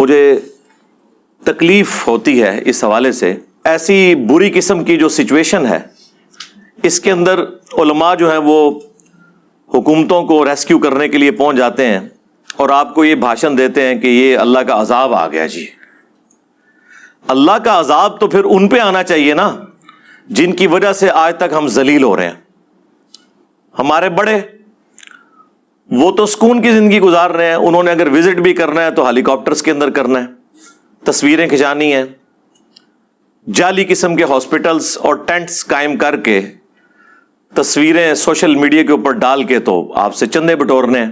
مجھے تکلیف ہوتی ہے اس حوالے سے، ایسی بری قسم کی جو سچویشن ہے اس کے اندر علماء جو ہیں وہ حکومتوں کو ریسکیو کرنے کے لیے پہنچ جاتے ہیں اور آپ کو یہ بھاشن دیتے ہیں کہ یہ اللہ کا عذاب آ گیا جی۔ اللہ کا عذاب تو پھر ان پہ آنا چاہیے نا جن کی وجہ سے آج تک ہم ذلیل ہو رہے ہیں۔ ہمارے بڑے وہ تو سکون کی زندگی گزار رہے ہیں، انہوں نے اگر وزٹ بھی کرنا ہے تو ہیلی کاپٹرز کے اندر کرنا ہے، تصویریں کھچانی ہیں، جعلی قسم کے ہاسپٹلز اور ٹینٹس قائم کر کے تصویریں سوشل میڈیا کے اوپر ڈال کے تو آپ سے چندے بٹورنے ہیں۔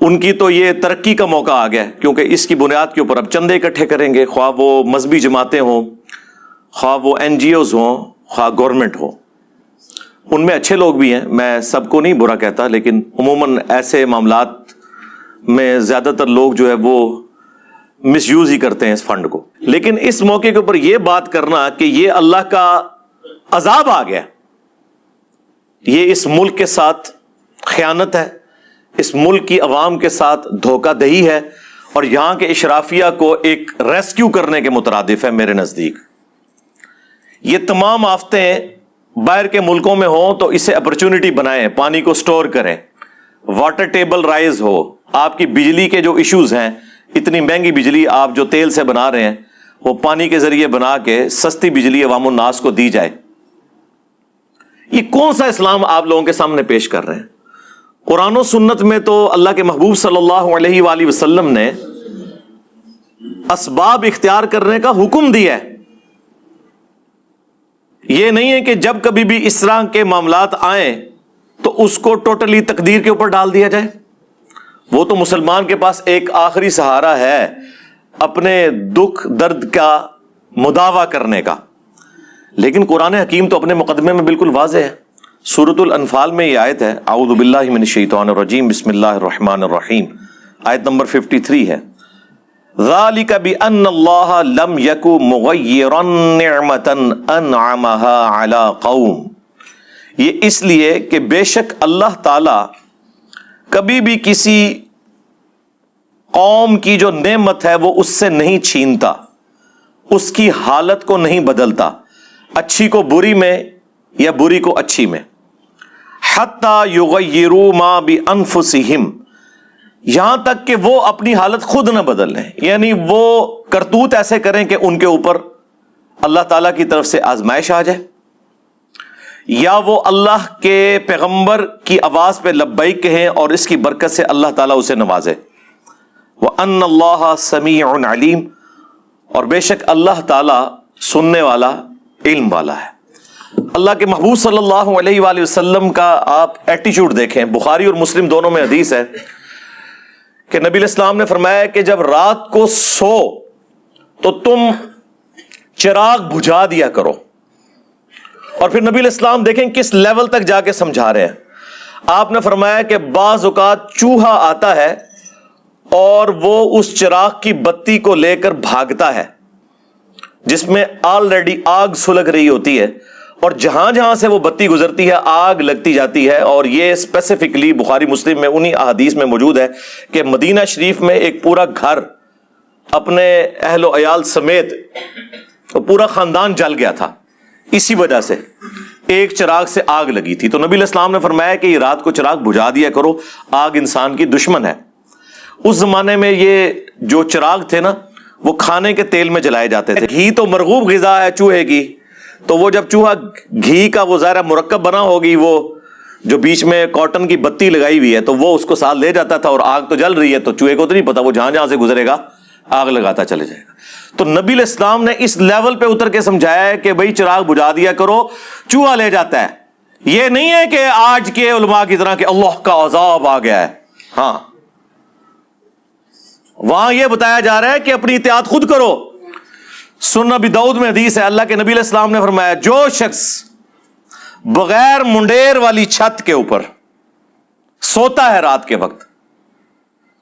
ان کی تو یہ ترقی کا موقع آ گیا کیونکہ اس کی بنیاد کے اوپر اب چندے اکٹھے کریں گے، خواہ وہ مذہبی جماعتیں ہوں، خواہ وہ این جی اوز ہوں، خواہ گورنمنٹ ہو۔ ان میں اچھے لوگ بھی ہیں، میں سب کو نہیں برا کہتا، لیکن عموماً ایسے معاملات میں زیادہ تر لوگ جو ہے وہ مس یوز ہی کرتے ہیں اس فنڈ کو۔ لیکن اس موقع کے اوپر یہ بات کرنا کہ یہ اللہ کا عذاب آ گیا، یہ اس ملک کے ساتھ خیانت ہے، اس ملک کی عوام کے ساتھ دھوکہ دہی ہے، اور یہاں کے اشرافیہ کو ایک ریسکیو کرنے کے مترادف ہے میرے نزدیک۔ یہ تمام آفتیں باہر کے ملکوں میں ہوں تو اسے اپرچونٹی بنائیں، پانی کو سٹور کریں، واٹر ٹیبل رائز ہو، آپ کی بجلی کے جو ایشوز ہیں، اتنی مہنگی بجلی آپ جو تیل سے بنا رہے ہیں وہ پانی کے ذریعے بنا کے سستی بجلی عوام الناس کو دی جائے۔ یہ کون سا اسلام آپ لوگوں کے سامنے پیش کر رہے ہیں؟ قرآن و سنت میں تو اللہ کے محبوب صلی اللہ علیہ وآلہ وسلم نے اسباب اختیار کرنے کا حکم دیا ہے۔ یہ نہیں ہے کہ جب کبھی بھی اس طرح کے معاملات آئیں تو اس کو ٹوٹلی تقدیر کے اوپر ڈال دیا جائے۔ وہ تو مسلمان کے پاس ایک آخری سہارا ہے اپنے دکھ درد کا مداوع کرنے کا، لیکن قرآن حکیم تو اپنے مقدمے میں بالکل واضح ہے۔ سورۃ الانفال میں یہ آیت ہے، اعوذ باللہ من الشیطان الرجیم، بسم اللہ الرحمن الرحیم، آیت نمبر 53 ہے، ذالک بأن اللہ لم یک مغیرا نعمتا انعمها علی قوم، یہ اس لیے کہ بے شک اللہ تعالی کبھی بھی کسی قوم کی جو نعمت ہے وہ اس سے نہیں چھینتا، اس کی حالت کو نہیں بدلتا، اچھی کو بری میں یا بری کو اچھی میں، حتی یغیروا ما بانفسہم، یہاں تک کہ وہ اپنی حالت خود نہ بدل لیں، یعنی وہ کرتوت ایسے کریں کہ ان کے اوپر اللہ تعالیٰ کی طرف سے آزمائش آ جائے، یا وہ اللہ کے پیغمبر کی آواز پہ لبیک کہیں اور اس کی برکت سے اللہ تعالیٰ اسے نوازے۔ وَأَنَّ اللَّهَ سَمِيعٌ عَلِيمٌ، اور بے شک اللہ تعالیٰ سننے والا، علم والا ہے۔ اللہ کے محبوب صلی اللہ علیہ وآلہ وسلم کا آپ ایٹیچیوڈ دیکھیں، بخاری اور مسلم دونوں میں حدیث ہے کہ نبی علیہ السلام نے فرمایا کہ جب رات کو سو تو تم چراغ بجھا دیا کرو، اور پھر نبی علیہ السلام دیکھیں کس لیول تک جا کے سمجھا رہے ہیں۔ آپ نے فرمایا کہ بعض اوقات چوہا آتا ہے اور وہ اس چراغ کی بتی کو لے کر بھاگتا ہے جس میں آلریڈی آگ سلگ رہی ہوتی ہے، اور جہاں جہاں سے وہ بتی گزرتی ہے آگ لگتی جاتی ہے، اور یہ اسپیسیفکلی بخاری مسلم میں انہی احادیث میں موجود ہے کہ مدینہ شریف میں ایک پورا گھر اپنے اہل و عیال سمیت پورا خاندان جل گیا تھا، اسی وجہ سے ایک چراغ سے آگ لگی تھی۔ تو نبی علیہ السلام نے فرمایا کہ یہ رات کو چراغ بجھا دیا کرو، آگ انسان کی دشمن ہے۔ اس زمانے میں یہ جو چراغ تھے نا وہ کھانے کے تیل میں جلائے جاتے تھے۔ گھی تو مرغوب غذا ہے چوہے کی، تو وہ جب چوہا گھی کا وہ ظاہر مرکب بنا ہوگی، وہ جو بیچ میں کاٹن کی بتی لگائی ہوئی ہے تو وہ اس کو ساتھ لے جاتا تھا، اور آگ تو جل رہی ہے تو چوہے کو تو نہیں پتا، وہ جہاں جہاں سے گزرے گا آگ لگاتا چلے جائے گا۔ تو نبی علیہ السلام نے اس لیول پہ اتر کے سمجھایا ہے کہ بھئی چراغ بجھا دیا کرو، چوہا لے جاتا ہے۔ یہ نہیں ہے کہ آج کے علماء کی طرح کہ اللہ کا عذاب آ گیا ہے، ہاں وہاں یہ بتایا جا رہا ہے کہ اپنی اطاعت خود کرو۔ سنن ابی داؤد میں حدیث ہے، اللہ کے نبی علیہ السلام نے فرمایا جو شخص بغیر منڈیر والی چھت کے اوپر سوتا ہے رات کے وقت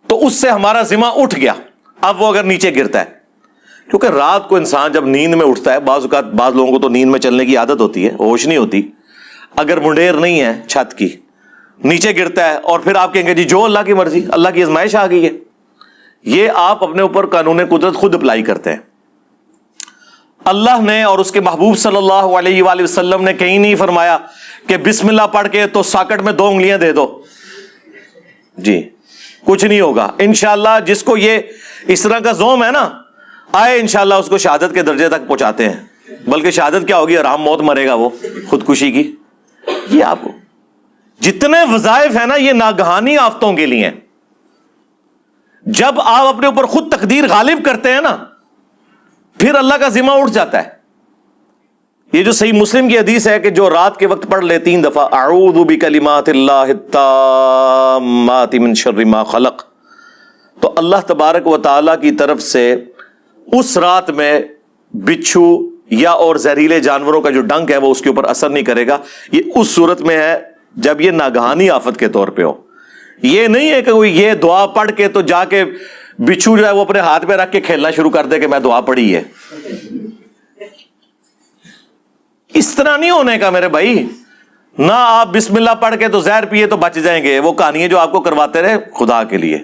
تو اس سے ہمارا ذمہ اٹھ گیا، اب وہ اگر نیچے گرتا ہے، کیونکہ رات کو انسان جب نیند میں اٹھتا ہے، بعض اوقات بعض لوگوں کو تو نیند میں چلنے کی عادت ہوتی ہے، ہوش نہیں ہوتی، اگر منڈیر نہیں ہے چھت کی، نیچے گرتا ہے اور پھر آپ کہیں گے جی جو اللہ کی مرضی، اللہ کی آزمائش آ گئی ہے، یہ آپ اپنے اوپر قانون قدرت خود اپلائی کرتے ہیں. اللہ نے اور اس کے محبوب صلی اللہ علیہ وآلہ وسلم نے کہیں نہیں فرمایا کہ بسم اللہ پڑھ کے تو ساکٹ میں 2 انگلیاں دے دو. جی کچھ نہیں ہوگا انشاءاللہ. جس کو یہ اس طرح کا زوم ہے نا, آئے انشاءاللہ اس کو شہادت کے درجے تک پہنچاتے ہیں. بلکہ شہادت کیا ہوگی, آرام موت مرے گا وہ, خودکشی کی. یہ آپ جتنے وظائف ہیں نا یہ ناگہانی آفتوں کے لیے ہیں. جب آپ اپنے اوپر خود تقدیر غالب کرتے ہیں نا, پھر اللہ کا ذمہ اٹھ جاتا ہے. یہ جو صحیح مسلم کی حدیث ہے کہ جو رات کے وقت پڑھ لے 3 دفعہ اعوذ بکلمات اللہ التامات من شر ما خلق, تو اللہ تبارک و تعالی کی طرف سے اس رات میں بچھو یا اور زہریلے جانوروں کا جو ڈنک ہے وہ اس کے اوپر اثر نہیں کرے گا. یہ اس صورت میں ہے جب یہ ناگہانی آفت کے طور پہ ہو. یہ نہیں ہے کہ کوئی یہ دعا پڑھ کے تو جا کے بچھو جو ہے وہ اپنے ہاتھ پہ رکھ کے کھیلنا شروع کر دے کہ میں دعا پڑھی ہے. اس طرح نہیں ہونے کا میرے بھائی. نہ آپ بسم اللہ پڑھ کے تو زہر پیے تو بچ جائیں گے. وہ کہانیاں جو آپ کو کرواتے رہے خدا کے لیے